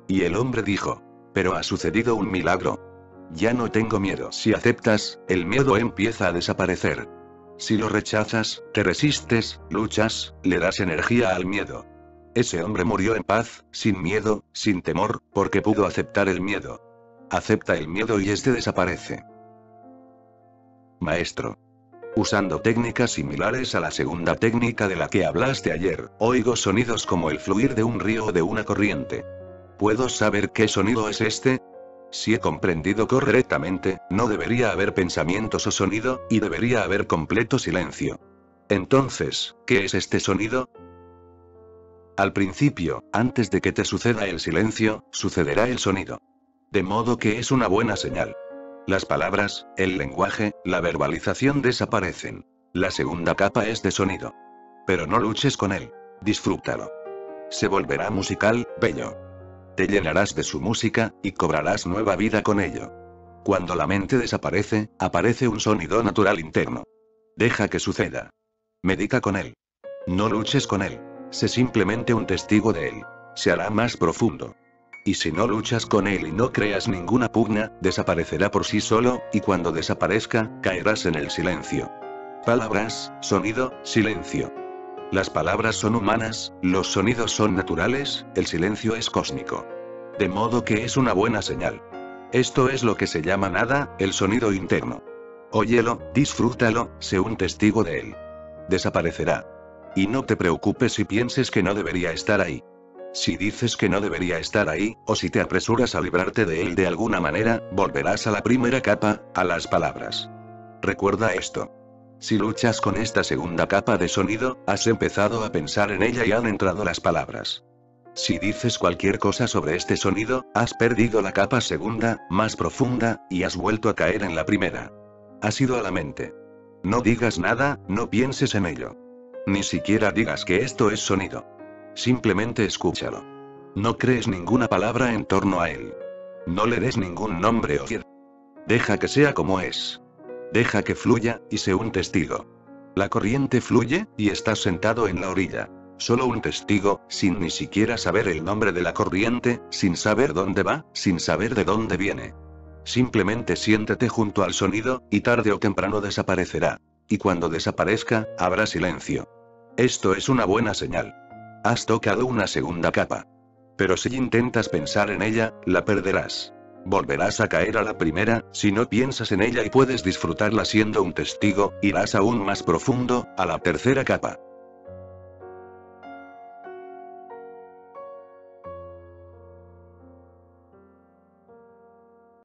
Y el hombre dijo: pero ha sucedido un milagro. Ya no tengo miedo. Si aceptas, el miedo empieza a desaparecer. Si lo rechazas, te resistes, luchas, le das energía al miedo. Ese hombre murió en paz, sin miedo, sin temor, porque pudo aceptar el miedo. Acepta el miedo y este desaparece. Maestro. Usando técnicas similares a la segunda técnica de la que hablaste ayer, oigo sonidos como el fluir de un río o de una corriente. ¿Puedo saber qué sonido es este? Si he comprendido correctamente, no debería haber pensamientos o sonido, y debería haber completo silencio. Entonces, ¿qué es este sonido? Al principio, antes de que te suceda el silencio, sucederá el sonido. De modo que es una buena señal. Las palabras, el lenguaje, la verbalización desaparecen. La segunda capa es de sonido. Pero no luches con él. Disfrútalo. Se volverá musical, bello. Te llenarás de su música, y cobrarás nueva vida con ello. Cuando la mente desaparece, aparece un sonido natural interno. Deja que suceda. Medita con él. No luches con él. Sé simplemente un testigo de él. Se hará más profundo. Y si no luchas con él y no creas ninguna pugna, desaparecerá por sí solo, y cuando desaparezca, caerás en el silencio. Palabras, sonido, silencio. Las palabras son humanas, los sonidos son naturales, el silencio es cósmico. De modo que es una buena señal. Esto es lo que se llama nada, el sonido interno. Óyelo, disfrútalo, sé un testigo de él. Desaparecerá. Y no te preocupes si pienses que no debería estar ahí. Si dices que no debería estar ahí, o si te apresuras a librarte de él de alguna manera, volverás a la primera capa, a las palabras. Recuerda esto. Si luchas con esta segunda capa de sonido, has empezado a pensar en ella y han entrado las palabras. Si dices cualquier cosa sobre este sonido, has perdido la capa segunda, más profunda, y has vuelto a caer en la primera. Has ido a la mente. No digas nada, no pienses en ello. Ni siquiera digas que esto es sonido. Simplemente escúchalo. No crees ninguna palabra en torno a él. No le des ningún nombre o fiel. Deja que sea como es. Deja que fluya, y sé un testigo. La corriente fluye, y estás sentado en la orilla. Solo un testigo, sin ni siquiera saber el nombre de la corriente, sin saber dónde va, sin saber de dónde viene. Simplemente siéntete junto al sonido, y tarde o temprano desaparecerá. Y cuando desaparezca, habrá silencio. Esto es una buena señal. Has tocado una segunda capa. Pero si intentas pensar en ella, la perderás. Volverás a caer a la primera, si no piensas en ella y puedes disfrutarla siendo un testigo, irás aún más profundo, a la tercera capa.